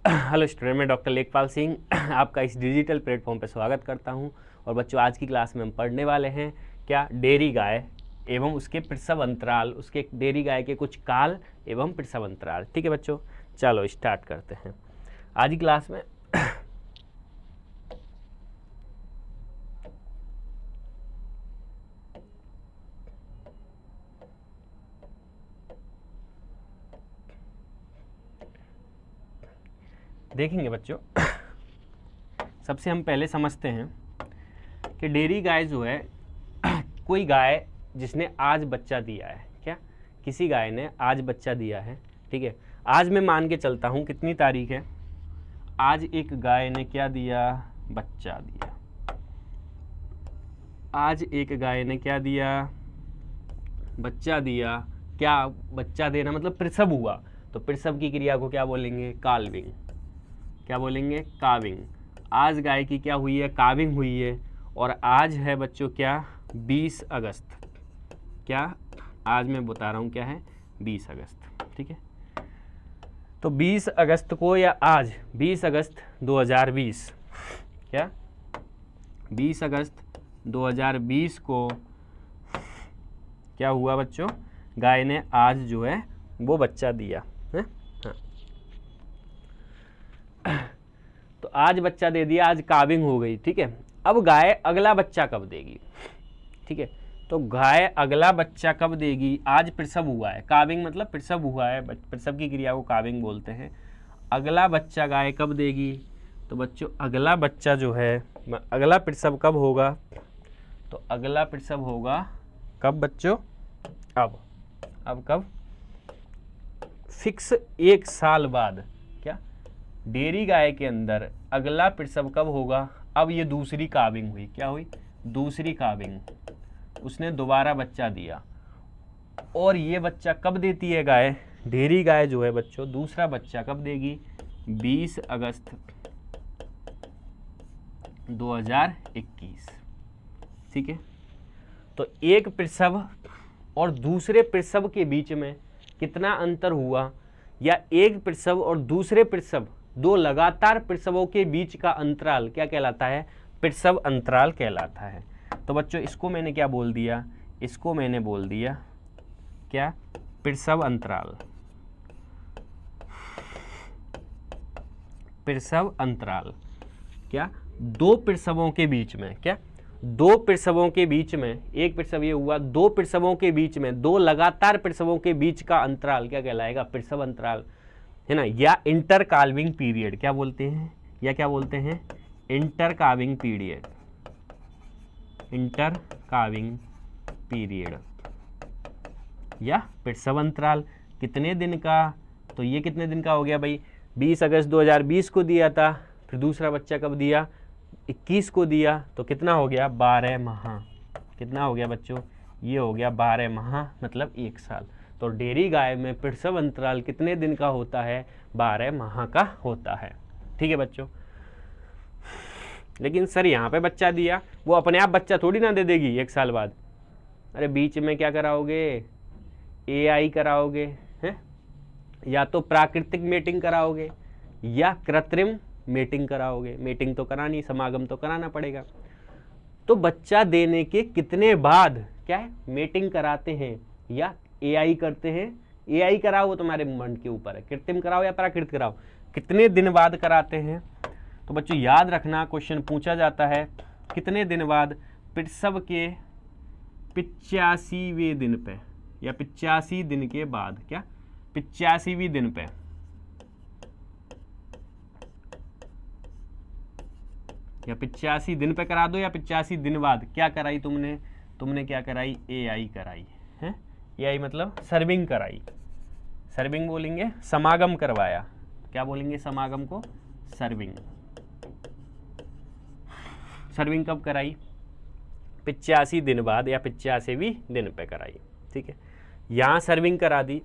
Hello student, मैं doctor लेखपाल सिंह आपका इस डिजिटल प्लेटफॉर्म पर स्वागत करता हूं। और बच्चों, आज की क्लास में हम पढ़ने वाले हैं क्या, डेयरी गाय एवं उसके प्रसव अंतराल, उसके डेयरी गाय के कुछ काल एवं प्रसव अंतराल। ठीक है बच्चों, चलो स्टार्ट करते हैं आज की क्लास में। देखेंगे बच्चों, सबसे हम पहले समझते हैं कि डेयरी गाय जो है कोई गाय जिसने आज बच्चा दिया है। क्या, किसी गाय ने आज बच्चा दिया है। ठीक है, आज मैं मान के चलता हूँ कितनी तारीख है, आज एक गाय ने क्या दिया, बच्चा दिया। आज एक गाय ने क्या दिया, बच्चा दिया। क्या, बच्चा देना मतलब प्रसव हुआ, तो प्रसव की क्रिया को क्या बोलेंगे, काल्विंग। क्या बोलेंगे, काविंग। आज गाय की क्या हुई है, काविंग हुई है। और आज है बच्चों क्या, 20 अगस्त। क्या, आज मैं बता रहा हूँ क्या है, 20 अगस्त। ठीक है, तो 20 अगस्त को या आज 20 अगस्त 2020, क्या 20 अगस्त 2020 को क्या हुआ बच्चों, गाय ने आज जो है वो बच्चा दिया है। हाँ, तो आज बच्चा दे दिया, आज काविंग हो गई। ठीक है, अब गाय अगला बच्चा कब देगी। ठीक है, तो गाय अगला बच्चा कब देगी, आज प्रसव हुआ है, काविंग मतलब प्रसव हुआ है, प्रसव की क्रिया को काविंग बोलते हैं। अगला बच्चा गाय कब देगी, तो बच्चों अगला बच्चा जो है, अगला प्रसव कब होगा, तो अगला प्रसव होगा कब बच्चों, अब कब, फिक्स 1 साल बाद। क्या, डेयरी गाय के अंदर अगला प्रसव कब होगा, अब ये दूसरी काविंग हुई, क्या हुई, दूसरी काविंग, उसने दोबारा बच्चा दिया। और ये बच्चा कब देती है गाय, डेयरी गाय जो है बच्चों दूसरा बच्चा कब देगी, 20 अगस्त 2021। ठीक है, तो एक प्रसव और दूसरे प्रसव के बीच में कितना अंतर हुआ, या एक प्रसव और दूसरे प्रसव, दो लगातार प्रसवों के बीच का अंतराल क्या कहलाता है, प्रसव अंतराल कहलाता है। तो बच्चों इसको मैंने क्या बोल दिया, इसको मैंने बोल दिया क्या, प्रसव अंतराल। प्रसव अंतराल क्या, दो प्रसवों के बीच में, क्या दो प्रसवों के बीच में, एक प्रसव ये हुआ, दो प्रसवों के बीच में, दो लगातार प्रसवों के बीच का अंतराल क्या कहलाएगा, प्रसव अंतराल, है ना। या इंटर काल्विंग पीरियड क्या बोलते हैं, या क्या बोलते हैं, inter calving period, inter calving period या प्रसव अंतराल। कितने दिन का, तो ये कितने दिन का हो गया भाई, 20 अगस्त 2020 को दिया था, फिर दूसरा बच्चा कब दिया, 21 को दिया, तो कितना हो गया, 12 माह। कितना हो गया बच्चों, ये हो गया 12 माह, मतलब 1 साल। तो डेयरी गाय में प्रसव अंतराल कितने दिन का होता है, 12 माह का होता है। ठीक है बच्चों, लेकिन सर यहाँ पे बच्चा दिया, वो अपने आप बच्चा थोड़ी ना दे देगी 1 साल बाद। अरे बीच में क्या कराओगे, AI कराओगे, हैं, या तो प्राकृतिक मेटिंग कराओगे या कृत्रिम मेटिंग कराओगे। मेटिंग तो करानी, समागम तो कराना पड़ेगा। तो बच्चा देने के कितने बाद क्या है, मेटिंग कराते हैं या AI करते हैं। AI कराओ वो तुम्हारे मन के ऊपर है, कृत्रिम कराओ या प्राकृतिक कराओ, कितने दिन बाद कराते हैं। तो बच्चों याद रखना, क्वेश्चन पूछा जाता है कितने दिन बाद, प्रसव के 85वें दिन पे या 85 दिन के बाद, क्या 85वीं दिन पे, या 85 दिन पे करा दो या 85 दिन बाद। क्या कराई तुमने, तुमने क्या कराई, AI कराई है। AI मतलब सर्विंग कराई, सर्विंग बोलेंगे, समागम करवाया। क्या बोलेंगे समागम को, सर्विंग। सर्विंग कब कराई, 85 दिन बाद या 85वीं दिन पे कराई। ठीक है, यहाँ सर्विंग करा दी,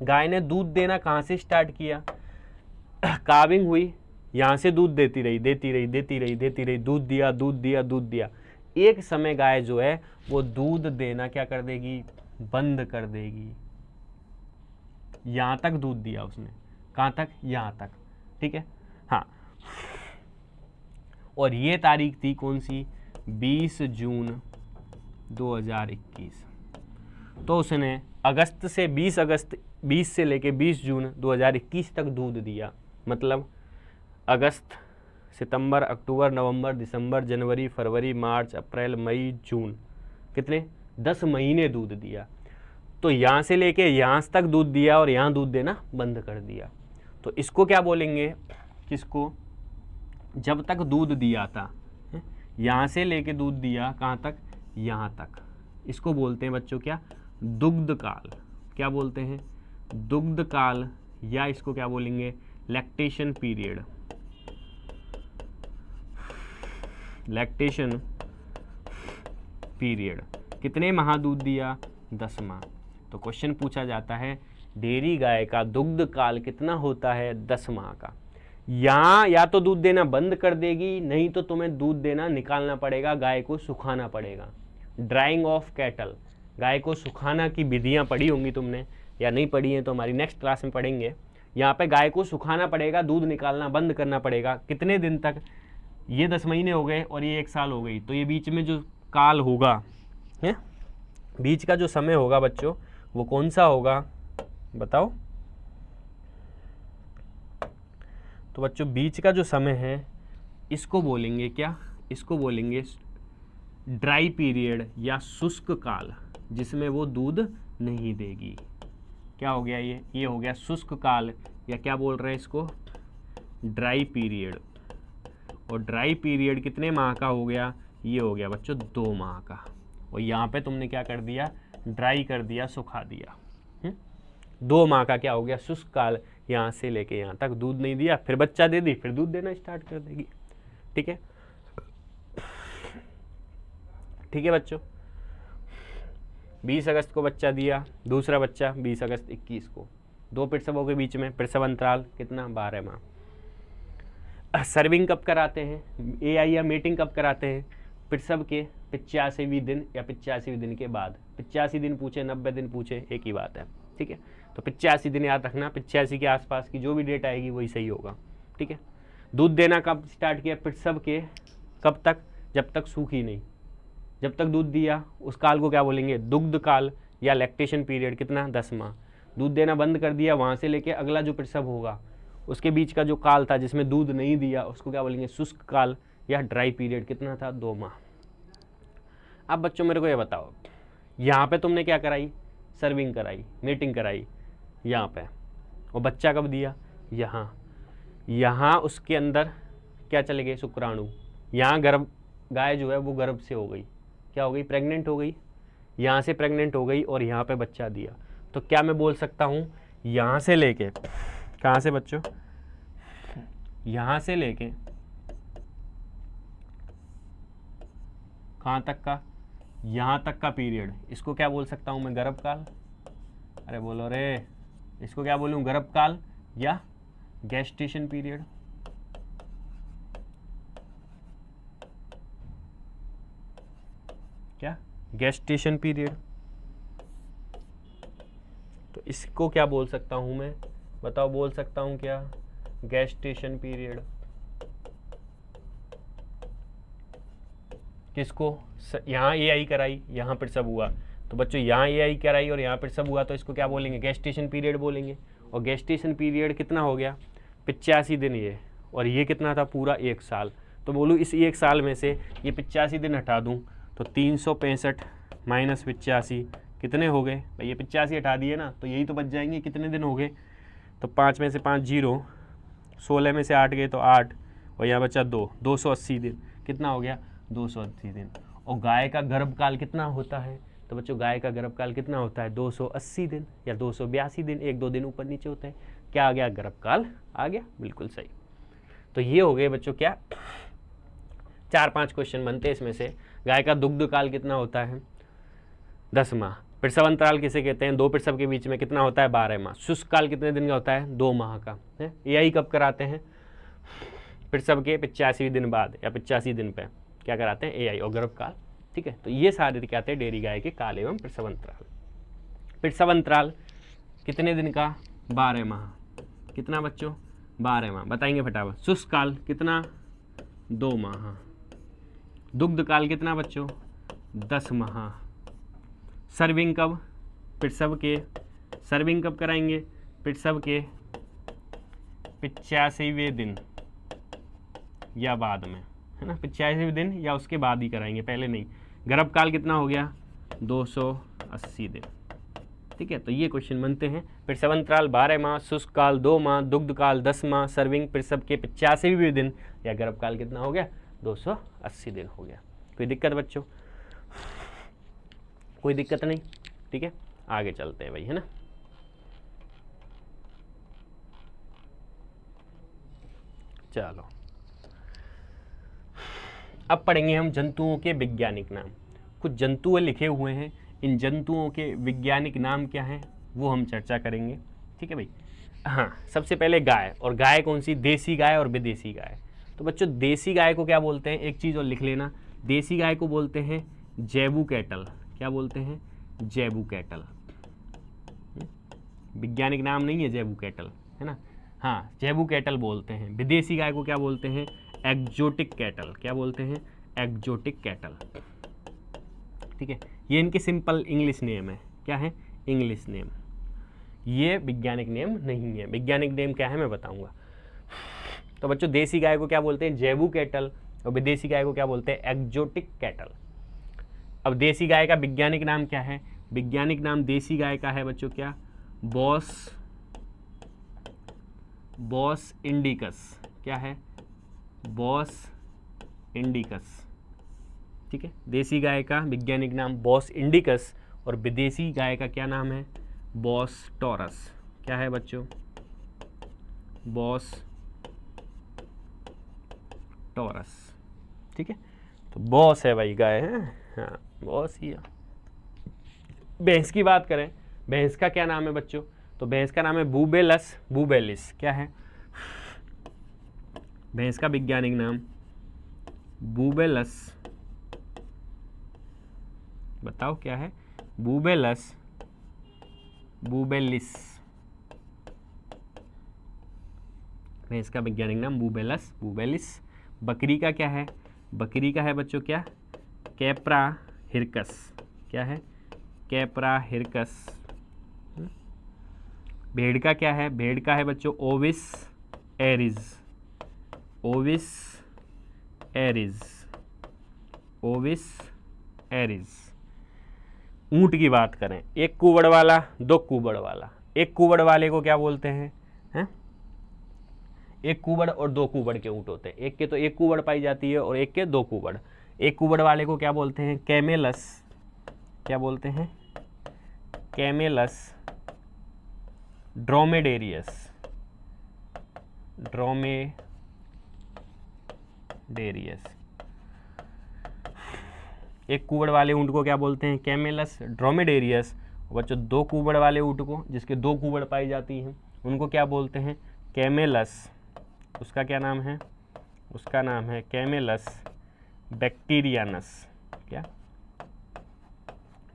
गाय ने दूध देना कहाँ से स्टार्ट किया, काविंग हुई, यहाँ से दूध देती रही देती रही देती रही देती रही, दूध दिया दूध दिया दूध दिया। एक समय गाय जो है वो दूध देना क्या कर देगी, बंद कर देगी। यहाँ तक दूध दिया उसने, कहाँ तक, यहाँ तक, ठीक है। हाँ, और ये तारीख थी कौन सी, 20 जून 2021। तो उसने अगस्त से 20 से लेके 20 जून 2021 तक दूध दिया। मतलब अगस्त, सितंबर, अक्टूबर, नवंबर, दिसंबर, जनवरी, फरवरी, मार्च, अप्रैल, मई, जून, कितने, 10 महीने दूध दिया। तो यहाँ से लेके यहाँ तक दूध दिया और यहाँ दूध देना बंद कर दिया। तो इसको क्या बोलेंगे, किसको, जब तक दूध दिया था, यहाँ से लेके दूध दिया कहाँ तक, यहाँ तक, इसको बोलते हैं बच्चों क्या, दुग्ध काल। क्या बोलते हैं, दुग्ध काल, या इसको क्या बोलेंगे, लैक्टेशन पीरियड। लैक्टेशन पीरियड कितने माह दूध दिया, 10 माह। तो क्वेश्चन पूछा जाता है डेयरी गाय का दुग्ध काल कितना होता है, 10 माह का। यहाँ या तो दूध देना बंद कर देगी, नहीं तो तुम्हें दूध देना निकालना पड़ेगा, गाय को सुखाना पड़ेगा। ड्राइंग ऑफ कैटल, गाय को सुखाना की विधियाँ पढ़ी होंगी तुमने, या नहीं पढ़ी हैं तो हमारी नेक्स्ट क्लास में पढ़ेंगे। यहाँ पे गाय को सुखाना पड़ेगा, दूध निकालना बंद करना पड़ेगा, कितने दिन तक, ये 10 महीने हो गए और ये 1 साल हो गई। तो ये बीच में जो काल होगा, है बीच का जो समय होगा बच्चों, वो कौन सा होगा बताओ। तो बच्चों बीच का जो समय है इसको बोलेंगे क्या, इसको बोलेंगे ड्राई पीरियड या शुष्क काल, जिसमें वो दूध नहीं देगी। क्या हो गया ये हो गया शुष्क काल, या क्या बोल रहे हैं इसको, ड्राई पीरियड। और ड्राई पीरियड कितने माह का हो गया, ये हो गया बच्चों 2 माह का। और यहाँ पे तुमने क्या कर दिया, ड्राई कर दिया, सुखा दिया। 2 माह का क्या हो गया, शुष्क काल। यहाँ से लेके यहाँ तक दूध नहीं दिया, फिर बच्चा दे दी, फिर दूध देना स्टार्ट कर देगी। ठीक है, ठीक है बच्चों। 20 अगस्त को बच्चा दिया, दूसरा बच्चा 20 अगस्त 21 को। 2 प्रसवों के बीच में प्रसव अंतराल कितना, 12 माह। सर्विंग कब कराते हैं, एआई या मीटिंग कब कराते हैं, प्रसव के 85वें दिन या 85वें दिन के बाद। 85 दिन पूछे, 90 दिन पूछे, एक ही बात है। ठीक है, तो 85 दिन याद रखना, 85 के आसपास की जो भी डेट आएगी वही सही होगा। ठीक है, दूध देना कब स्टार्ट किया, प्रसव के कब तक, जब तक सूखी नहीं, जब तक दूध दिया उस काल को क्या बोलेंगे, दुग्ध काल या लैक्टेशन पीरियड। कितना, 10 माह। दूध देना बंद कर दिया, वहाँ से लेके अगला जो प्रसव होगा उसके बीच का जो काल था जिसमें दूध नहीं दिया, उसको क्या बोलेंगे, शुष्क काल या ड्राई पीरियड। कितना था, 2 माह। अब बच्चों मेरे को ये बताओ, यहाँ पे तुमने क्या कराई, सर्विंग कराई, मीटिंग कराई यहाँ पे, और बच्चा कब दिया, यहाँ उसके अंदर क्या चले गए, शुक्राणु। यहाँ गर्भ, गाय जो है वो गर्भ से हो गई, क्या हो गई, प्रेग्नेंट हो गई। यहाँ से प्रेग्नेंट हो गई और यहाँ पे बच्चा दिया। तो क्या मैं बोल सकता हूँ, यहाँ से लेके, कहाँ से बच्चों, यहाँ से लेके कहाँ तक का, यहाँ तक का पीरियड, इसको क्या बोल सकता हूँ मैं, गर्भकाल। अरे बोलो रे, इसको क्या बोलूँ, गर्भकाल या गेस्टेशन पीरियड। क्या, गेस्टेशन पीरियड। तो इसको क्या बोल सकता हूँ मैं, बताओ, बोल सकता हूँ क्या, गेस्टेशन पीरियड। किसको, यहाँ एआई कराई, यहाँ प्रसव हुआ, तो बच्चों यहाँ एआई कराई और यहाँ प्रसव हुआ, तो इसको क्या बोलेंगे, गेस्टेशन पीरियड बोलेंगे। और गेस्टेशन पीरियड कितना हो गया, 85 दिन ये, और ये कितना था, पूरा 1 साल। तो बोलूँ इस 1 साल में से ये 85 दिन हटा दूँ तो 365 माइनस 85 कितने हो गए भाई, ये 85 हटा दिए ना, तो यही तो बच जाएंगे, कितने दिन हो गए, तो 5 में से 5 0, 16 में से 8 गए तो 8, और यहाँ बचा 2, 280 दिन। कितना हो गया, 280 दिन। और गाय का गर्भकाल कितना होता है, तो बच्चों गाय का गर्भकाल कितना होता है, 280 दिन या 282 दिन, 1-2 दिन ऊपर नीचे होता है। क्या आ गया, गर्भकाल आ गया, बिल्कुल सही। तो ये हो गए बच्चों क्या, 4-5 क्वेश्चन बनते हैं इसमें से। गाय का दुग्ध काल कितना होता है, 10 माह। प्रसव अंतराल किसे कहते हैं, 2 प्रसव के बीच में कितना होता है, 12 माह। शुष्क काल कितने दिन का होता है, 2 माह का है। यही कब कराते हैं, प्रसव के 85 दिन बाद या 85 दिन पे क्या कराते हैं, एआई और गर्भकाल। ठीक है, तो ये सारे दिखाते हैं डेयरी गाय के काल एवं प्रसव अंतराल। प्रसव अंतराल कितने दिन का, 12 माह। कितना बच्चों? 12 माह। बताएंगे फटाफट। शुष्क काल कितना? 2 माह। दुग्ध काल कितना बच्चों? 10 माह। सर्विंग कब? प्रसव के। सर्विंग कब कराएंगे? प्रसव के 85वें दिन या बाद में, है ना, 85वें दिन या उसके बाद ही कराएंगे, पहले नहीं। गर्भकाल कितना हो गया? 280 दिन। ठीक है, तो ये क्वेश्चन बनते हैं। प्रसवांतराल 12 माह, शुष्क काल 2 माह, दुग्ध काल 10 माह, सर्विंग प्रसव के 85वें दिन या गर्भकाल कितना हो गया? 280 दिन हो गया। कोई दिक्कत बच्चों? कोई दिक्कत नहीं? ठीक है, आगे चलते हैं भाई, है ना। चलो अब पढ़ेंगे हम जंतुओं के वैज्ञानिक नाम। कुछ जंतु लिखे हुए हैं, इन जंतुओं के वैज्ञानिक नाम क्या हैं वो हम चर्चा करेंगे। ठीक है भाई। हाँ, सबसे पहले गाय। और गाय कौन सी? देसी गाय और विदेशी गाय। तो बच्चों देसी गाय को क्या बोलते हैं? एक चीज़ और लिख लेना, देसी गाय को बोलते हैं जैबू कैटल। क्या बोलते हैं? जैबू कैटल। वैज्ञानिक नाम नहीं है जैबू कैटल, है ना। हाँ, जैबू कैटल बोलते हैं। विदेशी गाय को क्या बोलते हैं? Exotic cattle. क्या बोलते हैं? Exotic cattle. ठीक है, ये इनके सिंपल इंग्लिश नेम है। क्या है? English name. ये वैज्ञानिक नेम नहीं है। वैज्ञानिक नेम क्या है मैं बताऊंगा। तो बच्चों देसी गाय को क्या बोलते हैं? जैबू कैटल। और विदेशी गाय को क्या बोलते हैं? Exotic cattle. अब देसी गाय का वैज्ञानिक नाम क्या है? वैज्ञानिक नाम देसी गाय का है बच्चों क्या? Bos indicus. क्या है? Bos indicus. ठीक है, देसी गाय का वैज्ञानिक नाम बॉस इंडिकस और विदेशी गाय का क्या नाम है? Boss taurus. क्या है बच्चों? Boss taurus. ठीक है, तो बॉस है भाई गाय है। हाँ, बॉस ही है। भैंस की बात करें, भैंस का क्या नाम है बच्चों? तो भैंस का नाम है बूबेलस बूबेलिस। क्या है? भैंस का वैज्ञानिक नाम बूबेलस। बताओ क्या है? बूबेलस बूबेलिस। भैंस का वैज्ञानिक नाम बूबेलस बूबेलिस। बकरी का क्या है? बकरी का है बच्चों क्या? Capra hircus. क्या है? Capra hircus. भेड़ का क्या है? भेड़ का है बच्चों ओविस एरिज। ओविस एरिज। ओविस एरिज। ऊंट की बात करें, एक कुबड़ वाला, दो कुबड़ वाला। एक कुबड़ वाले को क्या बोलते हैं? एक कुबड़ और दो कुबड़ के ऊंट होते हैं। एक के तो एक कुबड़ पाई जाती है और एक के दो कुबड़। एक कुबड़ वाले को क्या बोलते हैं? कैमेलस। क्या बोलते हैं? कैमेलस ड्रोमेडेरियस। ड्रोमेडेरियस। एक कुबड़ वाले ऊंट को क्या बोलते हैं? कैमेलस ड्रोमेडेरियस। बच्चों दो कुबड़ वाले ऊंट को, जिसके दो कुबड़ पाई जाती हैं, उनको क्या बोलते हैं? कैमेलस। उसका क्या नाम है? उसका नाम है कैमेलस बैक्टीरियानस। क्या?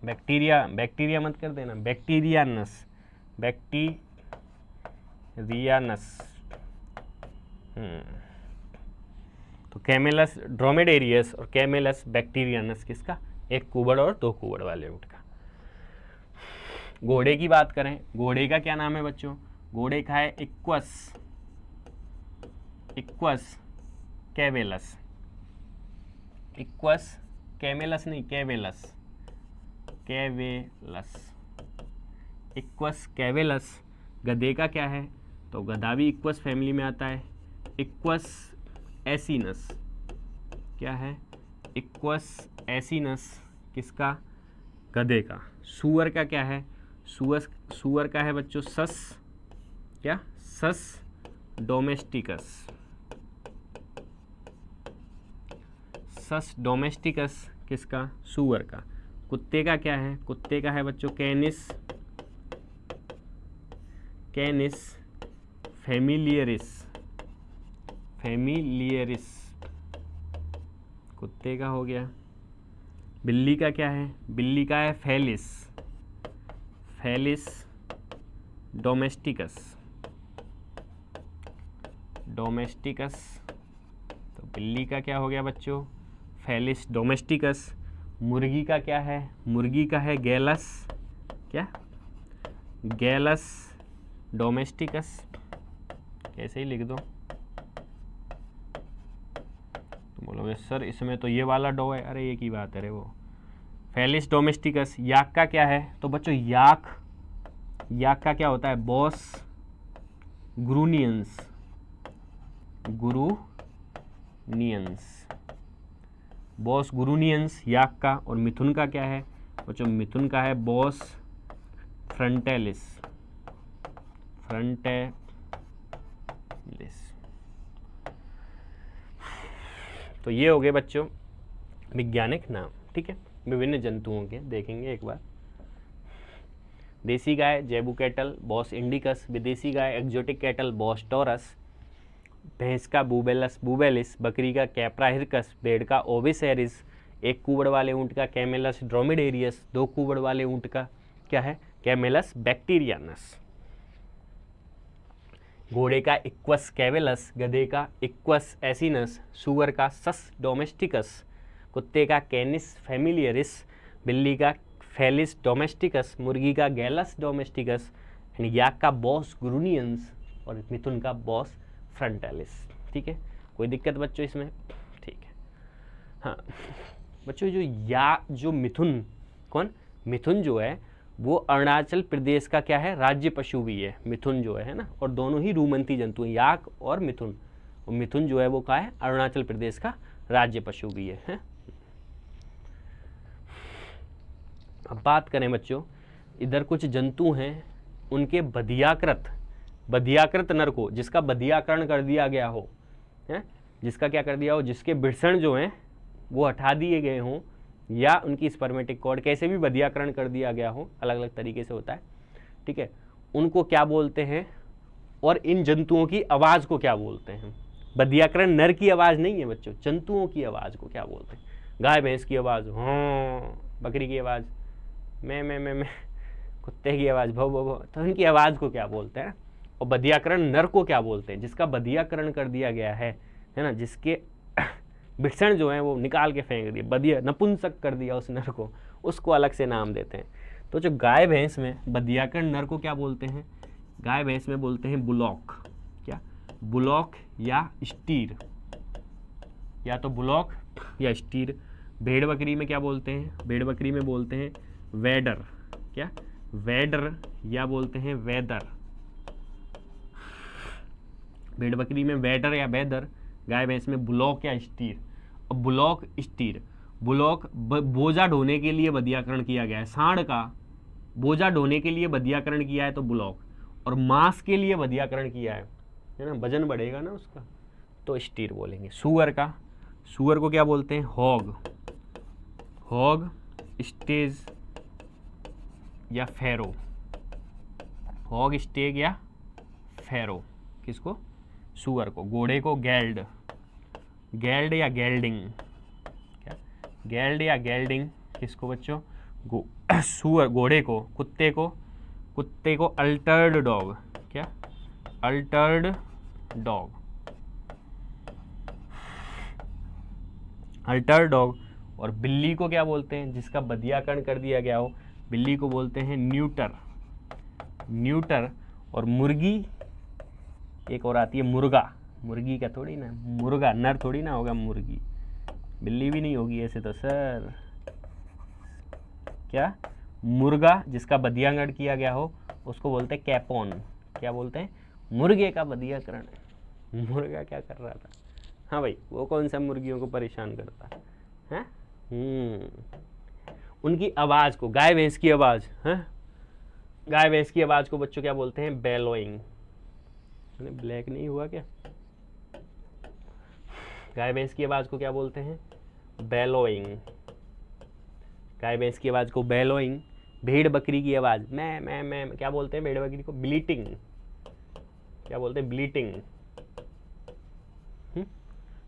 बैक्टीरिया, बैक्टीरिया मत कर देना, बैक्टीरियानस। बैक्टीरियानस। तो कैमेलस ड्रोमेडेरियस और कैमेलस बैक्टीरियानस किसका? एक कुबड़ और दो कुबड़ वाले ऊंट का। घोड़े की बात करें, घोड़े का क्या नाम है बच्चों? घोड़े का है इक्वस कैवेलस। इक्वस कैमेलस नहीं, कैवेलस। कैवेलस। इक्वस कैवेलस। गधे का क्या है? तो गधा भी इक्वस फैमिली में आता है, इक्वस एसिनस। क्या है? Equals acinus. किसका? गधे का। सूअर का क्या है? सूअर का है बच्चों सस। क्या? सस डोमेस्टिकस। सस डोमेस्टिकस किसका? सूअर का। कुत्ते का क्या है? कुत्ते का है बच्चों कैनिस फेमिलियरिस। कुत्ते का हो गया। बिल्ली का क्या है? बिल्ली का है फेलिस डोमेस्टिकस। डोमेस्टिकस, तो बिल्ली का क्या हो गया बच्चों, फेलिस डोमेस्टिकस। मुर्गी का क्या है, मुर्गी का है गैलस, क्या, गैलस डोमेस्टिकस, ऐसे ही लिख दो। तुम बोलोगे सर इसमें तो ये वाला डो है, अरे एक ही बात है रे वो, फेलिस डोमेस्टिकस। याक का क्या है, तो बच्चों याक, याक का क्या होता है, बॉस ग्रूनियंस, गुरुनियंस, बॉस गुरूनियंस याक का। और मिथुन का क्या है बच्चों, मिथुन का है बॉस फ्रंटेलिस, फ्रंटेलिस। तो ये हो गए बच्चों वैज्ञानिक नाम, ठीक है, विभिन्न जंतुओं के देखेंगे एक बार। देसी गाय जेबू कैटल, बॉस इंडिकस। विदेशी गाय एक्जोटिक कैटल, बॉस टॉरस। भैंस का बुबेलस बुबेलिस, बकरी का कैप्रा हिरकस, भेड़ का ओविस एरिस, एक कुबड़ वाले ऊंट का कैमेलस ड्रोमिडेरियस, दो कुबड़ वाले ऊंट का क्या है, कैमेलस बैक्टीरियानस। घोड़े का इक्वस कैवेलस, गधे का इक्वस एसिनस, सुअर का सस डोमेस्टिकस, कुत्ते का कैनिस फैमिलियरिस, बिल्ली का फेलिस डोमेस्टिकस, मुर्गी का गैलस डोमेस्टिकस, याक का बॉस ग्रूनियंस और मिथुन का बॉस फ्रंटालिस। ठीक है, कोई दिक्कत बच्चों इसमें, ठीक है। हाँ बच्चों, जो मिथुन, कौन, मिथुन जो है वो अरुणाचल प्रदेश का क्या है, राज्य पशु भी है मिथुन जो है ना, और दोनों ही रूमंती जंतु हैं, याक और मिथुन। और मिथुन जो है वो क्या है, अरुणाचल प्रदेश का राज्य पशु भी है। अब बात करें बच्चों, इधर कुछ जंतु हैं, उनके बधियाकृत नर को, जिसका बधियाकरण कर दिया गया हो, है, जिसका क्या कर दिया हो, जिसके वृषण जो हैं वो हटा दिए गए हों, या उनकी स्पर्मेटिक कॉर्ड कैसे भी बधियाकरण कर दिया गया हो, अलग अलग तरीके से होता है, ठीक है, उनको क्या बोलते हैं, और इन जंतुओं की आवाज़ को क्या बोलते हैं। बधियाकरण नर की आवाज़ नहीं है बच्चों, जंतुओं की आवाज़ को क्या बोलते हैं। गाय भैंस की आवाज़ हाँ, बकरी की आवाज़ मैं, कुत्ते की आवाज़ भो भो भो, तो इनकी आवाज़ को क्या बोलते हैं। और बधियाकरण नर को क्या बोलते हैं, जिसका बधियाकरण कर दिया गया है ना, जिसके वृषण जो है वो निकाल के फेंक दिए, बधिया नपुंसक कर दिया उस नर को, उसको अलग से नाम देते हैं। तो जो गाय भैंस में बधियाकरण नर को क्या बोलते हैं, गाय भैंस में बोलते हैं बुलॉक, क्या, बुलॉक या स्टीर, या तो बुलॉक या स्टीर। भेड़ बकरी में क्या बोलते हैं, भेड़ बकरी में बोलते हैं वेडर, क्या, वेडर, या बोलते हैं वेदर। भेड़ बकरी में वेडर या वेदर, गाय भैंस में बुलॉक या स्टीर। अब बुलॉक स्टीर, बुलॉक बोझा ढोने के लिए बधियाकरण किया गया है, सांड का बोझा ढोने के लिए बधियाकरण किया है तो बुलॉक, और मांस के लिए बधियाकरण किया है ना, वजन बढ़ेगा ना उसका, तो स्टीर बोलेंगे। सुअर का, सुअर को क्या बोलते हैं, हॉग, हॉग स्टेज या फेरो, हॉग स्टेग या फेरो, किसको, सुअर को। घोड़े को गैल्ड, गैल्ड या गैल्डिंग, क्या, गैल्ड या गैल्डिंग, किसको बच्चों, सुअर, घोड़े को। कुत्ते को, कुत्ते को अल्टर्ड डॉग, क्या, अल्टर्ड डॉग, अल्टर्ड डॉग। और बिल्ली को क्या बोलते हैं, जिसका बधियाकरण कर दिया गया हो, बिल्ली को बोलते हैं न्यूटर, न्यूटर। और मुर्गी एक और आती है मुर्गा, मुर्गी का थोड़ी ना, मुर्गा नर थोड़ी ना होगा मुर्गी, बिल्ली भी नहीं होगी ऐसे तो सर, क्या, मुर्गा जिसका बधियाकरण किया गया हो उसको बोलते हैं कैपोन, क्या बोलते हैं, मुर्गे का बधियाकरण। मुर्गा क्या कर रहा था, हाँ भाई वो कौन सा मुर्गियों को परेशान करता है, उनकी आवाज़ को, गाय भैंस की आवाज़ है, गाय भैंस की आवाज़ को बच्चों क्या बोलते हैं, बेलोइंग। ब्लैक नहीं हुआ क्या, गाय भैंस की आवाज़ को क्या बोलते हैं, बेलोइंग, गाय भैंस की आवाज़ को बेलोइंग। भेड़ बकरी की आवाज़ मैं क्या बोलते हैं, भेड़ बकरी को ब्लीटिंग, क्या बोलते हैं, ब्लीटिंग।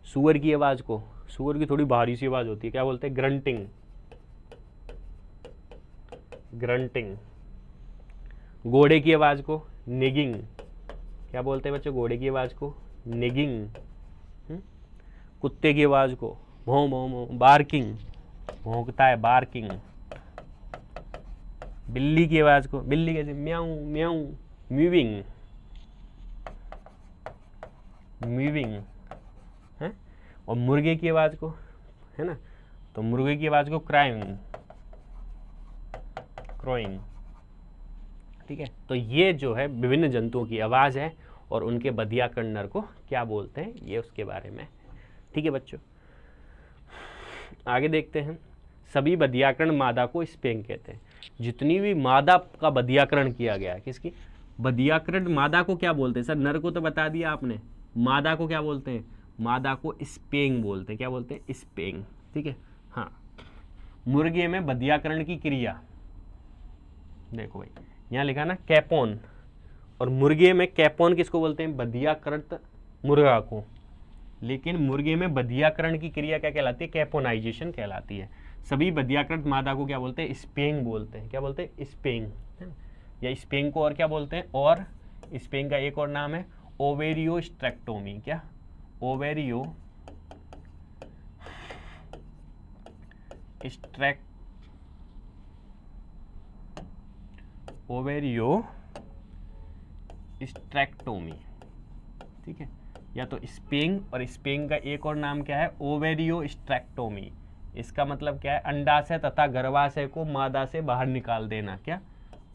सुअर की आवाज़ को, सुअर की थोड़ी भारी सी आवाज़ होती है, क्या बोलते हैं, ग्रंटिंग, ग्रंटिंग। घोड़े की आवाज़ को निगिंग, क्या बोलते हैं बच्चों, घोड़े की आवाज़ को निगिंग, कुत्ते की आवाज को भौं भौं भौं, बार्किंग, भौंकता है, बार्किंग। बिल्ली की आवाज को, बिल्ली कैसे, म्याऊं म्याऊं, म्यूविंग, म्यूविंग है। और मुर्गे की आवाज को, है ना, तो मुर्गे की आवाज को क्राइंग, क्रोइंग। ठीक है, तो ये जो है विभिन्न जंतुओं की आवाज है और उनके बधियाकरण नर को क्या बोलते हैं, ये उसके बारे में। ठीक है बच्चों, आगे देखते हैं। सभी बधियाकरण मादा को स्पेंग कहते हैं। जितनी भी मादा का बधियाकरण किया गया है, किसकी बधियाकरण, मादा को क्या बोलते हैं सर? नर को तो बता दिया आपने, मादा को क्या बोलते हैं? मादा को स्पेंग बोलते हैं। क्या बोलते हैं? स्पेंग। ठीक है, हाँ। मुर्गे में बधियाकरण की क्रिया, देखो भाई यहाँ लिखा ना कैपोन, और मुर्गे में कैपोन किसको बोलते हैं? बधियाकृत मुर्गा को। लेकिन मुर्गे में बधियाकरण की क्रिया क्या कहलाती है? कैपोनाइजेशन कहलाती है। सभी बधियाकृत मादा को क्या बोलते हैं? स्पेंग बोलते हैं। क्या बोलते हैं? स्पेंग, है ना? या स्पेंग को और क्या बोलते हैं? और स्पेंग का एक और नाम है ओवेरियोस्ट्रेक्टोमी। क्या? ओवेरियो स्ट्रैक्टोमी। ठीक है, या तो स्पेंग, और स्पेंग का एक और नाम क्या है? ओवेरियोस्ट्रेक्टोमी। इसका मतलब क्या है? अंडाशय तथा गर्भाशय को मादा से बाहर निकाल देना। क्या?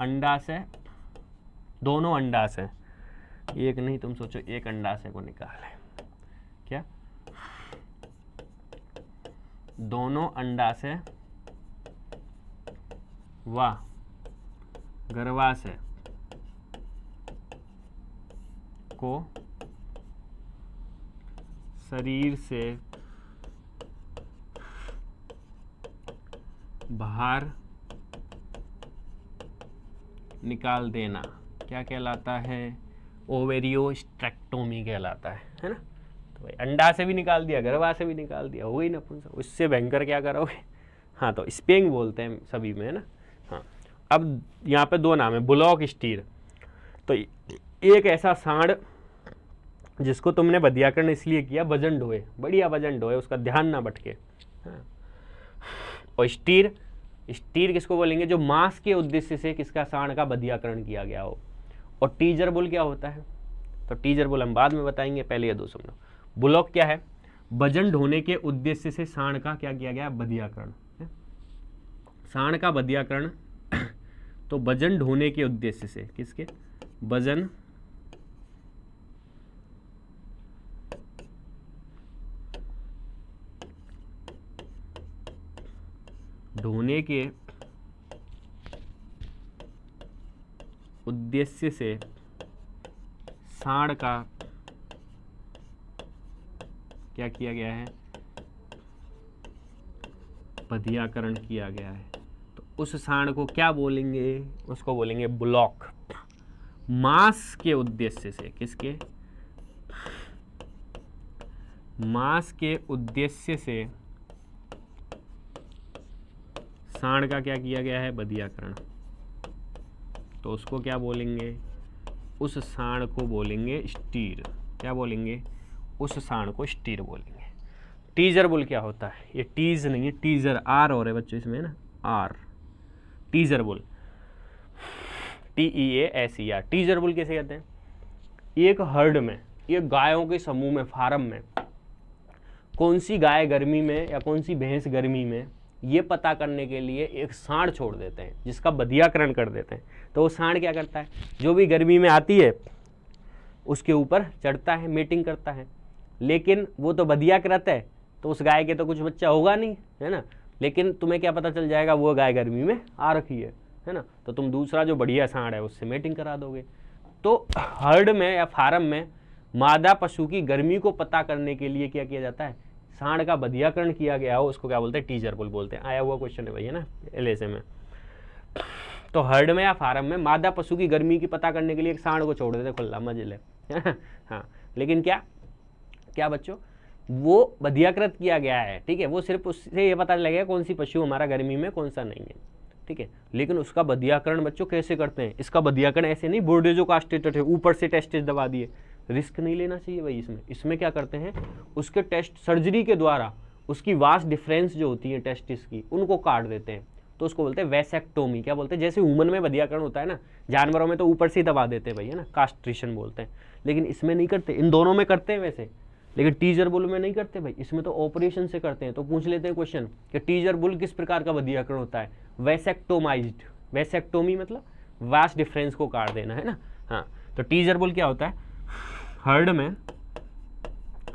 अंडाशय, दोनों अंडाशय, एक नहीं, तुम सोचो एक अंडाशय को निकाले, क्या दोनों अंडाशय व गर्भाशय को शरीर से बाहर निकाल देना क्या कहलाता है? ओवेरियोस्ट्रेक्टोमी कहलाता है ना? तो भाई अंडा से भी निकाल दिया, गर्भा से भी निकाल दिया, हो गई ना नपुंसक। उससे भयंकर क्या करोगे? हाँ, तो स्पेंग बोलते हैं सभी में, है ना? हाँ, अब यहाँ पे दो नाम है, बुलॉक, स्टीर। तो एक ऐसा सांड जिसको तुमने बधियाकरण इसलिए किया वजन ढोए, बढ़िया वजन ढोए, उसका ध्यान ना भटके। हाँ। और स्टीर, स्टीर किसको बोलेंगे? जो मांस के उद्देश्य से किसका सांड का बधियाकरण किया गया हो। और टीजर बुल क्या होता है? तो टीजर बुल हम बाद में बताएंगे, पहले ये दो सुनो। बुलॉक क्या है? वजन ढोने के उद्देश्य से सांड का क्या किया गया? बधियाकरण। सांड का बधियाकरण तो वजन ढोने के उद्देश्य से, किसके? वजन ढोने के उद्देश्य से सांड का क्या किया गया है? बधियाकरण किया गया है। तो उस सांड को क्या बोलेंगे? उसको बोलेंगे बुलॉक। मांस के उद्देश्य से, किसके? मांस के उद्देश्य से सांड का क्या किया गया है? बधियाकरण। तो उसको क्या बोलेंगे? उस सांड को बोलेंगे स्टीर। क्या बोलेंगे? उस सांड को स्टीर बोलेंगे। टीजर बुल क्या होता है? ये टीज नहीं है, टीजर, आर हो रहे बच्चों इसमें ना, R. Teaser bull, TEASER। Teaser bull कैसे कहते हैं? एक हर्ड में, एक गायों के समूह में, फार्म में, कौन सी गाय गर्मी में या कौन सी भैंस गर्मी में, ये पता करने के लिए एक सांड छोड़ देते हैं जिसका बधियाकरण कर देते हैं। तो वो सांड क्या करता है? जो भी गर्मी में आती है उसके ऊपर चढ़ता है, मीटिंग करता है। लेकिन वो तो बधियाकृत है, तो उस गाय के तो कुछ बच्चा होगा नहीं, है ना? लेकिन तुम्हें क्या पता चल जाएगा? वो गाय गर्मी में आ रखी है ना? तो तुम दूसरा जो बढ़िया सांड है उससे मीटिंग करा दोगे। तो हर्ड में या फार्म में मादा पशु की गर्मी को पता करने के लिए क्या किया जाता है? सांड का बधियाकरण किया गया हो, उसको क्या बोलते हैं? टीजर बुल बोलते हैं। आया हुआ क्वेश्चन है भैया ना LSA में। तो हर्ड में या फार्म में मादा पशु की गर्मी की पता करने के लिए एक सांड को छोड़ देते खुला, मजे ले। हाँ, लेकिन क्या क्या बच्चों, वो बधियाकृत किया गया है, ठीक है? वो सिर्फ उससे ये पता लगेगा कौन सी पशु हमारा गर्मी में, कौन सा नहीं है, ठीक है? लेकिन उसका बधियाकरण बच्चों कैसे करते हैं? इसका बधियाकरण ऐसे नहीं बोर्डेजो कास्टेटेड है, ऊपर से टेस्टिस दबा दिए, रिस्क नहीं लेना चाहिए भाई। इसमें क्या करते हैं, उसके टेस्ट सर्जरी के द्वारा उसकी वास्ट डिफरेंस जो होती है टेस्टिस की, उनको काट देते हैं, तो उसको बोलते हैं वैसेक्टोमी। क्या बोलते हैं, जैसे ह्यूमन में बधियाकरण होता है ना, जानवरों में तो ऊपर से ही दबा देते हैं भाई, है ना, कास्ट्रेशन बोलते हैं, लेकिन इसमें नहीं करते। इन दोनों में करते हैं वैसे, लेकिन टीजर बुल में नहीं करते भाई, इसमें तो ऑपरेशन से करते हैं। तो पूछ लेते हैं क्वेश्चन कि टीजर बुल किस प्रकार का बधियाकरण होता है, वैसेक्टोमाइज्ड। वैसेक्टोमी मतलब वास्ट डिफरेंस को काट देना, है ना। हाँ, तो टीजर बुल क्या होता है, हर्ड में,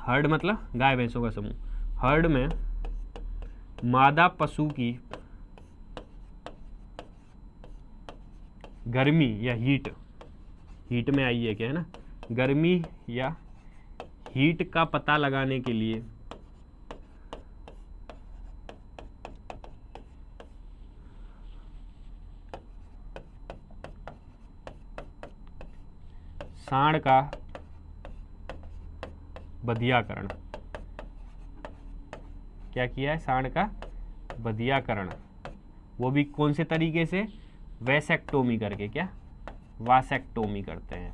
हर्ड मतलब गाय भैंसों का समूह, हर्ड में मादा पशु की गर्मी या हीट, हीट में आई है क्या, है ना, गर्मी या हीट का पता लगाने के लिए सांड का बधियाकरण, क्या किया है, सांड का बधियाकरण, वो भी कौन से तरीके से, वैसेक्टोमी करके, क्या वासेक्टोमी करते हैं,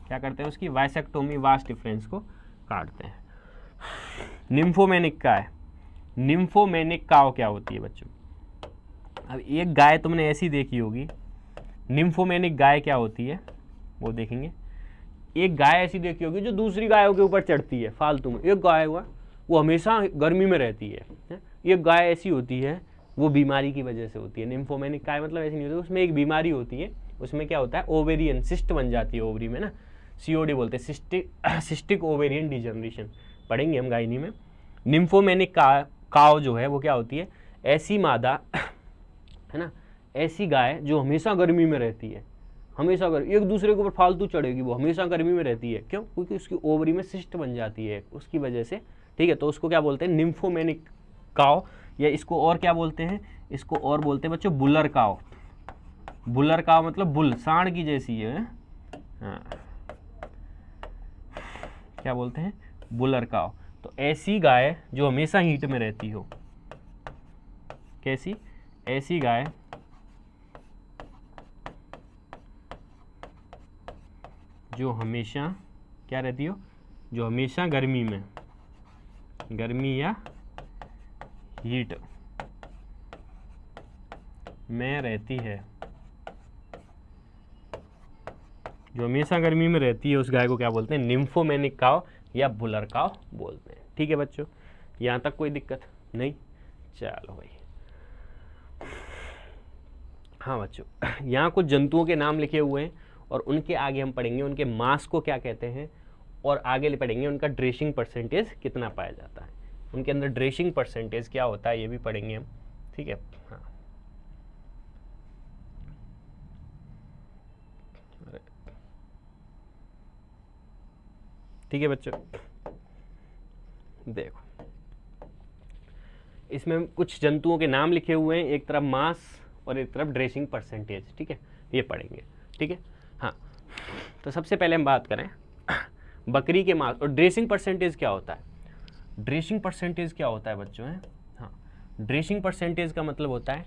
क्या करते हैं उसकी वासेक्टोमी, वास्ट डिफरेंस को काटते हैं। निम्फोमेनिक का है, निम्फोमेनिक काव क्या होती है बच्चों। अब एक गाय तुमने ऐसी देखी होगी, निम्फोमेनिक गाय क्या होती है वो देखेंगे। एक गाय ऐसी देखी होगी जो दूसरी गायों के ऊपर चढ़ती है फालतू में, एक गाय हुआ वो हमेशा गर्मी में रहती है। एक गाय ऐसी होती है वो बीमारी की वजह से होती है। निम्फोमेनिक गाय मतलब ऐसी नहीं होती, उसमें एक बीमारी होती है, उसमें क्या होता है, ओवेरियन सिस्ट बन जाती है ओवरी में ना, सीओडी बोलते हैं, सिस्टिक ओवेरियन डिजनरेशन, पढ़ेंगे हम गायनी में। निम्फोमेनिक काव जो है वो क्या होती है, ऐसी मादा है ना, ऐसी गाय जो हमेशा गर्मी में रहती है, हमेशा गर्मी, एक दूसरे के ऊपर फालतू चढ़ेगी, वो हमेशा गर्मी में रहती है। क्यों, क्योंकि उसकी ओवरी में सिस्ट बन जाती है उसकी वजह से, ठीक है। तो उसको क्या बोलते हैं, निम्फोमेनिक काव, या इसको और क्या बोलते हैं, इसको और बोलते हैं बच्चों बुलर काव। बुलर काव मतलब बुल, सांड की जैसी है, हाँ, क्या बोलते हैं, बुलर काव। तो ऐसी गाय जो हमेशा हीट में रहती हो, कैसी, ऐसी गाय जो हमेशा क्या रहती हो, जो हमेशा गर्मी में, गर्मी या हीट में रहती है, जो हमेशा गर्मी में रहती है, उस गाय को क्या बोलते हैं, निम्फोमेनिक काव या बुलर काव बोलते हैं। ठीक है बच्चों, यहाँ तक कोई दिक्कत नहीं। चलो भाई, हाँ बच्चों, यहाँ कुछ जंतुओं के नाम लिखे हुए हैं और उनके आगे हम पढ़ेंगे उनके मास को क्या कहते हैं, और आगे पढ़ेंगे उनका ड्रेसिंग परसेंटेज कितना पाया जाता है, उनके अंदर ड्रेसिंग परसेंटेज क्या होता है ये भी पढ़ेंगे हम। ठीक है, हाँ, ठीक है बच्चों, देखो इसमें कुछ जंतुओं के नाम लिखे हुए हैं, एक तरफ मास और एक तरफ ड्रेसिंग परसेंटेज, ठीक है, ये पढ़ेंगे। ठीक है, हाँ, तो सबसे पहले हम बात करें बकरी के मास और ड्रेसिंग परसेंटेज क्या होता है। ड्रेसिंग परसेंटेज क्या होता है बच्चों, है, हाँ, ड्रेसिंग परसेंटेज का मतलब होता है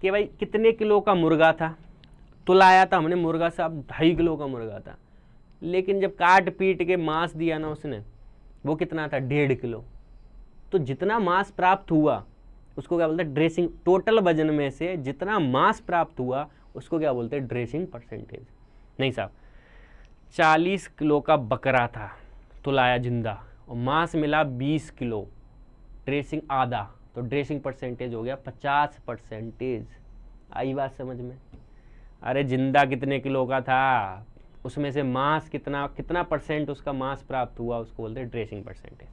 कि भाई कितने किलो का मुर्गा था, तो लाया था हमने मुर्गा साहब 2.5 किलो का मुर्गा था, लेकिन जब काट पीट के मांस दिया ना उसने, वो कितना था, 1.5 किलो। तो जितना मांस प्राप्त हुआ उसको क्या बोलते हैं, ड्रेसिंग, टोटल वजन में से जितना मांस प्राप्त हुआ उसको क्या बोलते हैं, ड्रेसिंग परसेंटेज। नहीं साहब, 40 किलो का बकरा था तो लाया जिंदा और मांस मिला 20 किलो, ड्रेसिंग आधा, तो ड्रेसिंग परसेंटेज हो गया 50%। आई बात समझ में। अरे जिंदा कितने किलो का था, उसमें से मांस कितना कितना परसेंट उसका मांस प्राप्त हुआ, उसको बोलते हैं ड्रेसिंग परसेंटेज।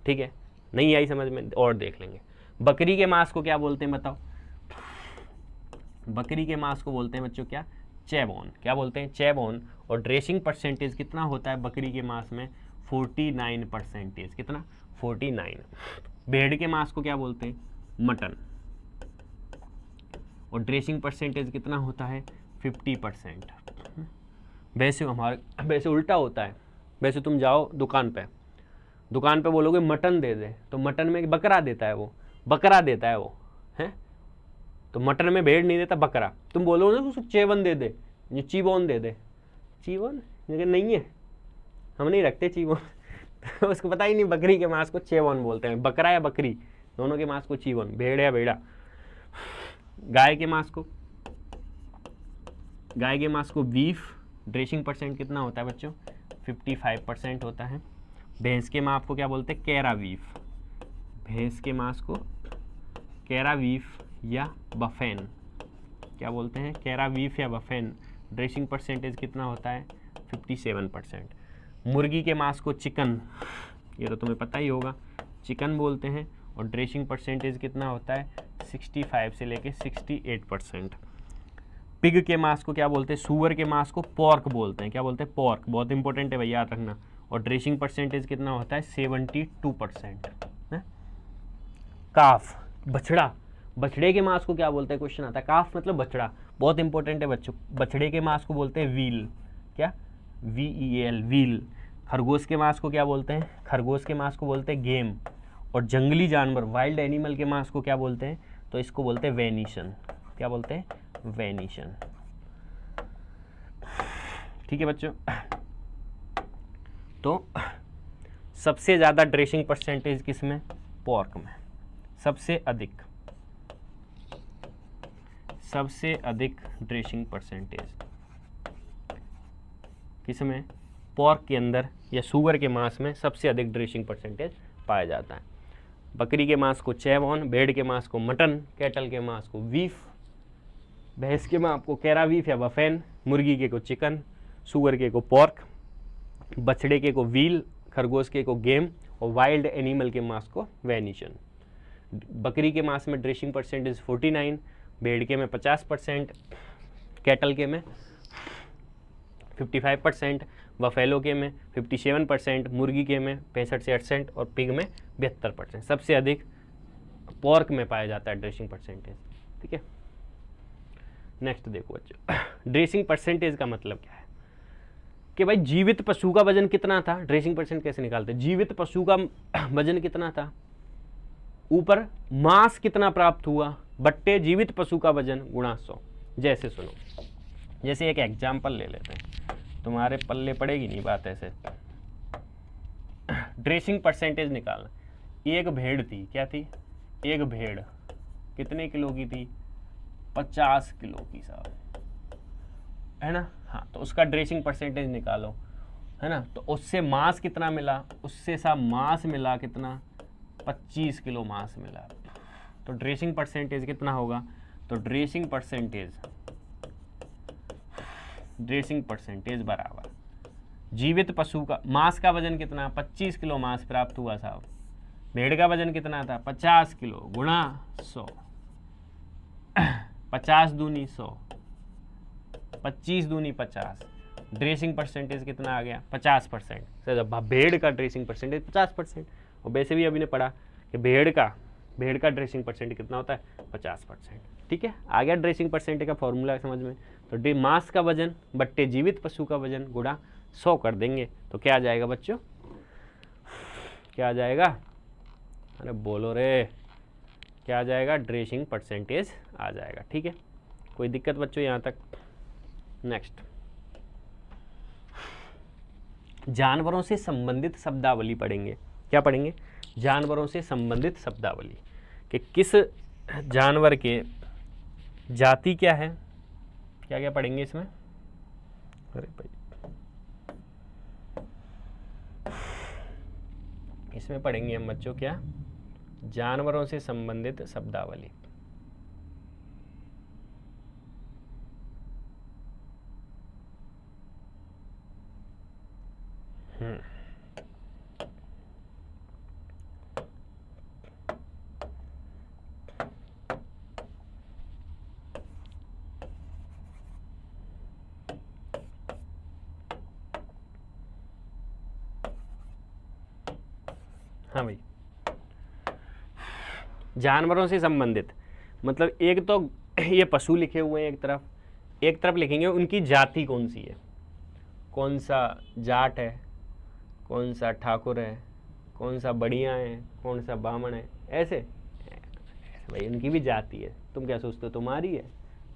ठीक है, नहीं आई समझ में, और देख लेंगे। बकरी के मांस को क्या बोलते हैं बताओ, बकरी के मांस को बोलते हैं बच्चों क्या, चेबोन। क्या बोलते हैं, चेबोन। और ड्रेसिंग परसेंटेज कितना होता है बकरी के मांस में, 49%। कितना, 49। भेड़ के मांस को क्या बोलते हैं, मटन, और ड्रेसिंग परसेंटेज कितना होता है, 50%। वैसे उल्टा होता है, वैसे तुम जाओ दुकान पे बोलोगे मटन दे दे, तो मटन में बकरा देता है वो, बकरा देता है वो, है, तो मटन में भेड़ नहीं देता, बकरा। तुम बोलोगे ना उसको चेवन दे दे, ये चीबोन दे दे, चीवन नहीं है, हम नहीं रखते चीवोन उसको पता ही नहीं बकरी के मांस को चेवोन बोलते हैं, बकरा या बकरी दोनों के मांस को चीवोन, भेड़ या भेड़ा। गाय के मांस को बीफ, ड्रेसिंग परसेंट कितना होता है बच्चों? 55% होता है। भैंस के मांस को क्या बोलते हैं? कैरा बीफ। भैंस के मांस को कैरा बीफ या बफेन क्या बोलते हैं? कैरा बीफ या बफेन। ड्रेसिंग परसेंटेज कितना होता है? 57%। मुर्गी के मांस को चिकन, ये तो तुम्हें पता ही होगा, चिकन बोलते हैं, और ड्रेसिंग परसेंटेज कितना होता है? 65 से लेके 68%। पिग के मांस को क्या बोलते हैं? सूअर के मांस को पॉर्क बोलते हैं। क्या बोलते हैं? पॉर्क। बहुत इंपॉर्टेंट है भैया, याद रखना। और ड्रेसिंग परसेंटेज कितना होता है? 72%। काफ, बछड़ा, बछड़े के मांस को क्या बोलते हैं? क्वेश्चन आता है। काफ मतलब बछड़ा, बहुत इंपॉर्टेंट है बच्चों। बछड़े के मांस को बोलते हैं व्हील। क्या? VEL, wheel. खरगोश के मांस को क्या बोलते हैं? खरगोश के मांस को बोलते हैं गेम। और जंगली जानवर, वाइल्ड एनिमल के मांस को क्या बोलते हैं? तो इसको बोलते हैं वेनिशन। क्या बोलते हैं? वेनिशन। ठीक है बच्चों, तो सबसे ज़्यादा ड्रेसिंग परसेंटेज किसमें? पोर्क में। सबसे अधिक ड्रेसिंग परसेंटेज किसमें? पोर्क के अंदर या सूअर के मांस में सबसे अधिक ड्रेसिंग परसेंटेज पाया जाता है। बकरी के मांस को चेवॉन, भेड़ के मांस को मटन, कैटल के मांस को बीफ, भैंस के मांस को कैरा बीफ या बफेन, मुर्गी के को चिकन, सूअर के को पोर्क, बछड़े के को व्हील, खरगोश के को गेम, और वाइल्ड एनिमल के मांस को वेनिशन। बकरी के मांस में ड्रेसिंग परसेंटेज 49, भेड़ के में 50%, कैटल के में 55%, बफेलो के में 57%, मुर्गी के में 65 से 68% और पिग में 72%। सबसे अधिक पोर्क में पाया जाता है ड्रेसिंग परसेंटेज। ठीक है, नेक्स्ट देखो बच्चों, ड्रेसिंग परसेंटेज का मतलब क्या है कि भाई जीवित पशु का वजन कितना था? ड्रेसिंग परसेंट कैसे निकालते हैं? जीवित पशु का वजन कितना था, ऊपर मांस कितना प्राप्त हुआ, बट्टे जीवित पशु का वजन गुणा 100। जैसे सुनो, जैसे एक एग्जाम्पल ले लेते हैं, तुम्हारे पल्ले पड़ेगी नहीं बात ऐसे। ड्रेसिंग परसेंटेज निकालना। एक भेड़ थी, क्या थी? एक भेड़ कितने किलो की थी? 50 किलो की साहब, है ना? हाँ, तो उसका ड्रेसिंग परसेंटेज निकालो, है ना? तो उससे मांस कितना मिला? उससे साहब मांस मिला कितना? 25 किलो मांस मिला। तो ड्रेसिंग परसेंटेज कितना होगा? तो ड्रेसिंग परसेंटेज बराबर जीवित पशु का मांस का वजन कितना? 25 किलो मांस प्राप्त हुआ साहब। भेड़ का वजन कितना था? 50 किलो गुणा 100। 50 दूनी 100, 25 दूनी 50। ड्रेसिंग परसेंटेज कितना आ गया? 50%। सर भेड़ का ड्रेसिंग परसेंटेज 50%। और वैसे भी अभी ने पढ़ा कि भेड़ का ड्रेसिंग परसेंट कितना होता है? 50%। ठीक है, आ गया ड्रेसिंग परसेंटेज का फॉर्मूला समझ में। तो मांस का वजन बट्टे जीवित पशु का वजन गुणा 100 कर देंगे तो क्या आ जाएगा बच्चों? क्या आ जाएगा? अरे बोलो रे, क्या आ जाएगा? ड्रेसिंग परसेंटेज आ जाएगा। ठीक है, कोई दिक्कत बच्चों यहाँ तक? नेक्स्ट, जानवरों से संबंधित शब्दावली पढ़ेंगे। क्या पढ़ेंगे? जानवरों से संबंधित शब्दावली कि किस जानवर के जाति क्या है, क्या क्या पढ़ेंगे इसमें? अरे भाई, इसमें पढ़ेंगे हम बच्चों क्या? जानवरों से संबंधित शब्दावली। हाँ भाई, जानवरों से संबंधित मतलब एक तो ये पशु लिखे हुए हैं एक तरफ लिखेंगे उनकी जाति कौन सी है, कौन सा जाट है, कौन सा ठाकुर है, कौन सा बढ़िया है, कौन सा बामण है, ऐसे भाई उनकी भी जाति है। तुम क्या सोचते हो तुम्हारी है?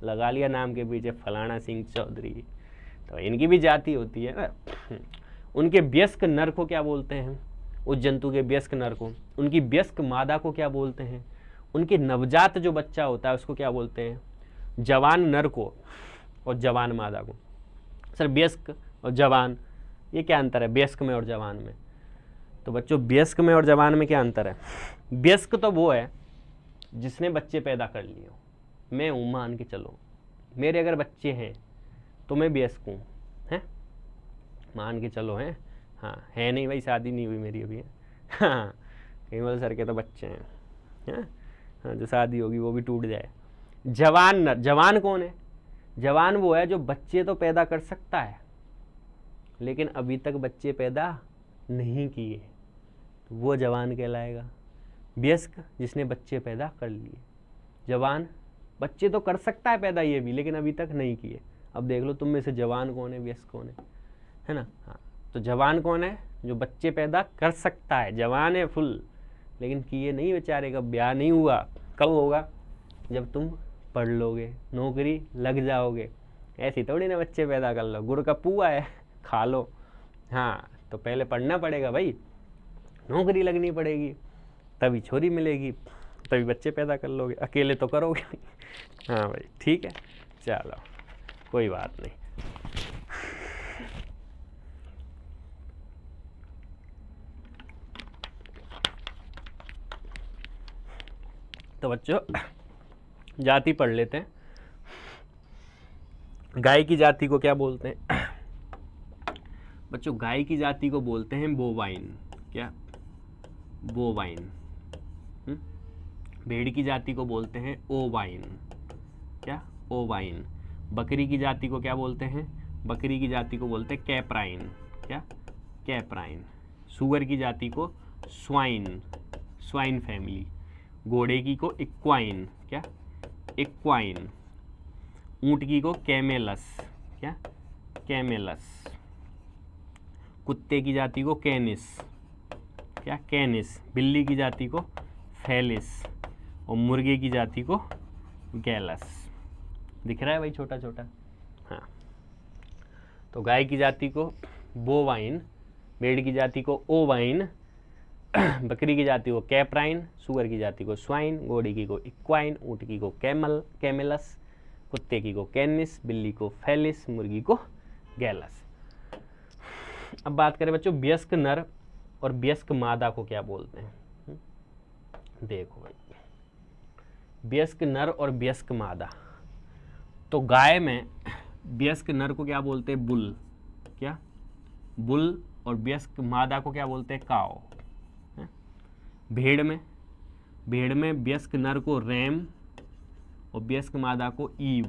लगा लिया नाम के पीछे फलाना सिंह चौधरी, तो इनकी भी जाति होती है ना। उनके वयस्क नर को क्या बोलते हैं, उस जंतु के वयस्क नर को। उनकी वयस्क मादा को क्या बोलते हैं, उनके नवजात जो बच्चा होता है उसको क्या बोलते हैं, जवान नर को और जवान मादा को। सर वयस्क और जवान ये क्या अंतर है वयस्क में और जवान में? तो बच्चों वयस्क में और जवान में क्या अंतर है? वयस्क तो वो है जिसने बच्चे पैदा कर लिए हो, मैं हूँ मान के चलो, मेरे अगर बच्चे हैं तो मैं वयस्क हूँ, हैं मान के चलो, हैं हाँ, है नहीं भाई, शादी नहीं हुई मेरी अभी, हाँ केवल सर के तो बच्चे हैं, हाँ जो शादी होगी वो भी टूट जाए। जवान नर, जवान कौन है? जवान वो है जो बच्चे तो पैदा कर सकता है लेकिन अभी तक बच्चे पैदा नहीं किए, तो वो जवान कहलाएगा। वयस्क जिसने बच्चे पैदा कर लिए, जवान बच्चे तो कर सकता है पैदा ये भी लेकिन अभी तक नहीं किए। अब देख लो तुम में से जवान कौन है, वयस्क कौन है ना? हाँ, तो जवान कौन है? जो बच्चे पैदा कर सकता है, जवान है फुल लेकिन किए नहीं बेचारे, का ब्याह नहीं हुआ। कब होगा? जब तुम पढ़ लोगे, नौकरी लग जाओगे। ऐसी थोड़ी ना बच्चे पैदा कर लो, गुड़ का पुआ है खा लो। हाँ, तो पहले पढ़ना पड़ेगा भाई, नौकरी लगनी पड़ेगी, तभी छोरी मिलेगी, तभी बच्चे पैदा कर लोगे, अकेले तो करोगे नहीं। हाँ भाई ठीक है, चलो कोई बात नहीं। तो बच्चों जाति पढ़ लेते हैं। गाय की जाति को क्या बोलते हैं बच्चों? गाय की जाति को बोलते हैं बोवाइन। क्या? बोवाइन। भेड़ की जाति को बोलते हैं ओवाइन। क्या? ओवाइन। बकरी की जाति को क्या बोलते हैं? बकरी की जाति को बोलते हैं कैप्राइन। क्या? कैप्राइन। सुअर की जाति को स्वाइन, स्वाइन फैमिली। घोड़े की को इक्वाइन। क्या? इक्वाइन। ऊंट की को कैमेलस। क्या? कैमेलस। कुत्ते की जाति को कैनिस। क्या? कैनिस। बिल्ली की जाति को फेलिस और मुर्गे की जाति को गैलस। दिख रहा है भाई छोटा छोटा? हाँ, तो गाय की जाति को बोवाइन, भेड़ की जाति को ओवाइन, बकरी की जाति को कैप्राइन, सुअर की जाति को स्वाइन, घोड़ी की को इक्वाइन, ऊँट की को कैमेलस, कुत्ते की को कैनिस, बिल्ली को फेलिस, मुर्गी को गैलस। अब बात करें बच्चों वयस्क नर और वयस्क मादा को क्या बोलते हैं। देखो भाई, वयस्क नर और वयस्क मादा, तो गाय में वयस्क नर को क्या बोलते हैं? बुल। क्या? बुल। और वयस्क मादा को क्या बोलते हैं? काओ। भेड़ में वयस्क नर को रैम और वयस्क मादा को ईव।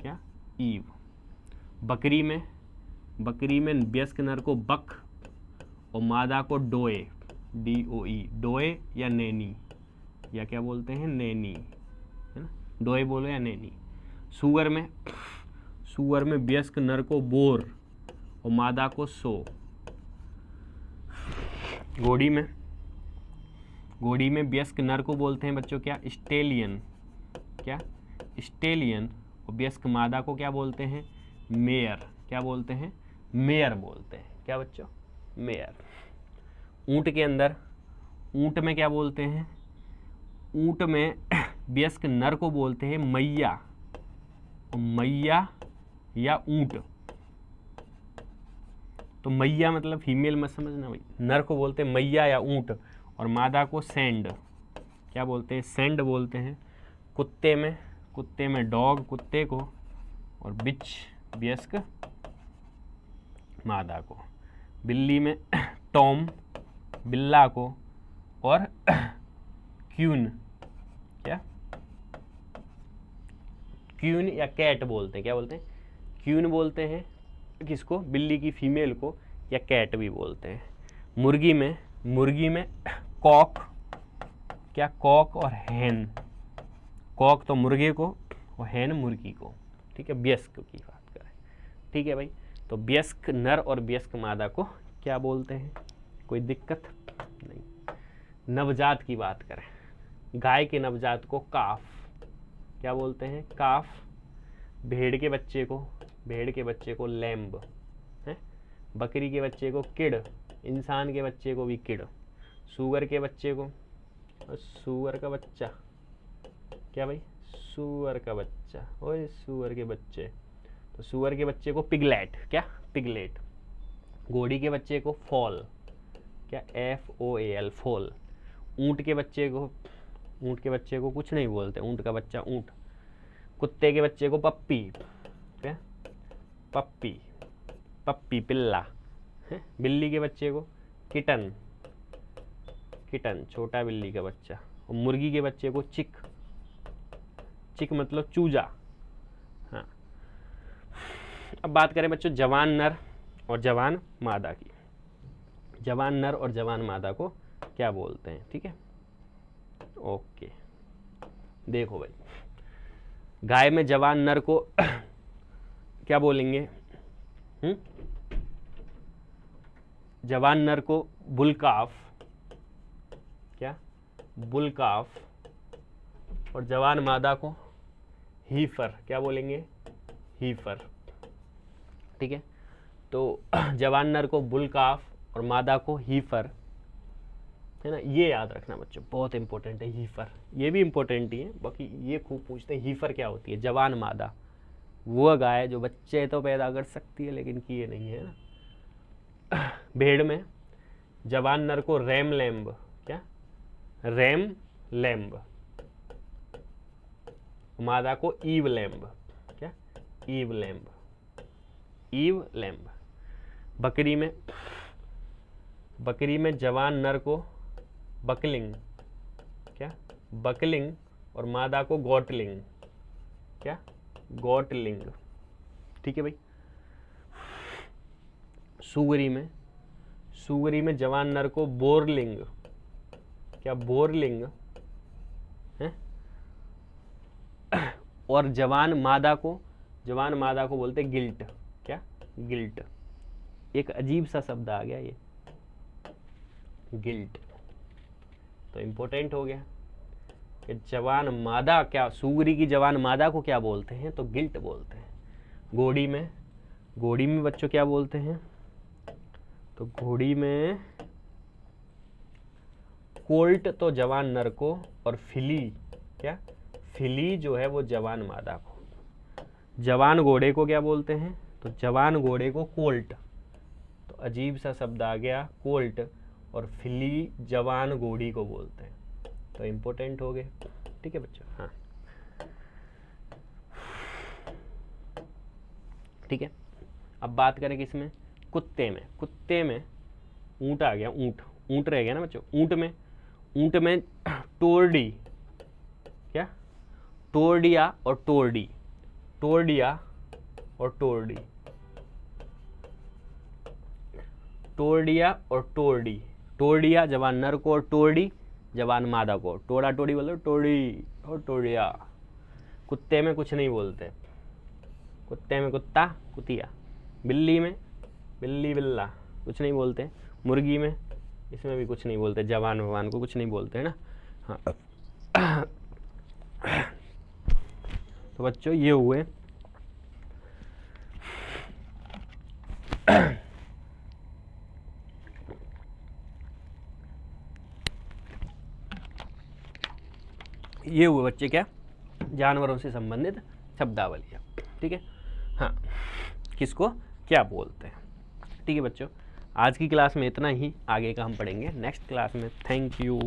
क्या? ईव। बकरी में वयस्क नर को बक और मादा को डोए, DOE, डोए या नैनी, या क्या बोलते हैं? नैनी, है ना? डोए बोलो या नैनी। सुअर में वयस्क नर को बोर और मादा को सो। घोड़ी में वयस्क नर को बोलते हैं बच्चों क्या? स्टेलियन। क्या? स्टेलियन। और वयस्क मादा को क्या बोलते हैं? मेयर। क्या बोलते हैं? मेयर बोलते हैं। क्या बच्चों? मेयर। ऊंट में क्या बोलते हैं? ऊंट में वयस्क नर को बोलते हैं मैया, और मैया या ऊंट। तो मैया मतलब फीमेल मत समझना भाई, नर को बोलते हैं मैया या ऊंट, और मादा को सैंड। क्या बोलते हैं? सैंड बोलते हैं। कुत्ते में डॉग कुत्ते को, और बिच वयस्क मादा को। बिल्ली में टॉम बिल्ला को, और क्यून। क्या? क्यून या कैट बोलते हैं। क्या बोलते हैं? क्यून बोलते हैं किसको? बिल्ली की फीमेल को, या कैट भी बोलते हैं। मुर्गी में कॉक। क्या? कॉक और हैन। कॉक तो मुर्गे को और हैन मुर्गी को। ठीक है, वयस्क की बात करें। ठीक है भाई, तो वयस्क नर और वयस्क मादा को क्या बोलते हैं? कोई दिक्कत नहीं। नवजात की बात करें, गाय के नवजात को काफ। क्या बोलते हैं? काफ। भेड़ के बच्चे को लैम्ब है। बकरी के बच्चे को किड, इंसान के बच्चे को भी किड, सूअर के बच्चे को, सूअर का बच्चा क्या भाई, सूअर का बच्चा, ओए सूअर के बच्चे, तो सूअर के बच्चे को पिगलेट, क्या पिगलेट, घोड़ी के बच्चे को फॉल, क्या FOAL फॉल, ऊँट के बच्चे को, ऊँट के बच्चे को कुछ नहीं बोलते, ऊँट का बच्चा ऊँट, कुत्ते के बच्चे को पप्पी, क्या पप्पी, पप्पी पिल्ला है, बिल्ली के बच्चे को किटन, किटन छोटा बिल्ली का बच्चा, और मुर्गी के बच्चे को चिक, चिक मतलब चूजा। हाँ, अब बात करें बच्चों जवान नर और जवान मादा की। जवान नर और जवान मादा को क्या बोलते हैं, ठीक है। ओके, देखो भाई, गाय में जवान नर को क्या बोलेंगे, जवान नर को बुलकाफ, क्या बुलकाफ, और जवान मादा को हीफर, क्या बोलेंगे, हीफर, ठीक है। तो जवान नर को बुलकाफ और मादा को हीफर, है ना, ये याद रखना बच्चों, बहुत इंपॉर्टेंट है हीफर, ये भी इंपॉर्टेंट ही है, बाकी ये खूब पूछते हैं हीफर क्या होती है। जवान मादा वो गाय जो बच्चे तो पैदा कर सकती है लेकिन किए नहीं है ना। भेड़ में जवान नर को रैम लैम्ब, क्या रैम लैम्ब, मादा को ईव लैम्ब, क्या ईव लैम्ब, ईव लैम्ब। बकरी में जवान नर को बकलिंग, क्या बकलिंग, और मादा को गॉटलिंग, क्या गॉटलिंग, ठीक है भाई। सुगरी में जवान नर को बोरलिंग, क्या बोरलिंग है, और जवान मादा को बोलते गिल्ट, क्या गिल्ट। एक अजीब सा शब्द आ गया ये गिल्ट, तो इंपॉर्टेंट हो गया कि जवान मादा, क्या सुगरी की जवान मादा को क्या बोलते हैं, तो गिल्ट बोलते हैं। घोड़ी में बच्चों क्या बोलते हैं, तो घोड़ी में कोल्ट तो जवान नर को, और फिली, क्या फिली जो है वो जवान मादा को। जवान घोड़े को क्या बोलते हैं, तो जवान घोड़े को कोल्ट, तो अजीब सा शब्द आ गया कोल्ट, और फिली जवान घोड़ी को बोलते हैं, तो इंपॉर्टेंट हो गए, ठीक है बच्चों। हाँ ठीक है, अब बात करें किसमें, कुत्ते में ऊंट आ गया, ऊंट रह गया ना बच्चों। ऊंट में टोरडी, क्या टोरडिया और टोरडी, टोरडिया और टोरडी, टोरडिया और टोरडी, टोरडिया जवान नर को और टोरडी जवान मादा को, टोड़ा टोड़ी बोलो, टोड़ी और टोड़िया। कुत्ते में कुछ नहीं बोलते, कुत्ते में कुत्ता कुतिया, बिल्ली में बिल्ली बिल्ला कुछ नहीं बोलते, मुर्गी में इसमें भी कुछ नहीं बोलते, जवान भगवान को कुछ नहीं बोलते, है ना। हाँ तो बच्चों ये हुए बच्चे क्या जानवरों से संबंधित शब्दावलियाँ, ठीक है। हाँ, किसको क्या बोलते हैं, ठीक है बच्चों। आज की क्लास में इतना ही, आगे का हम पढ़ेंगे नेक्स्ट क्लास में। Thank you.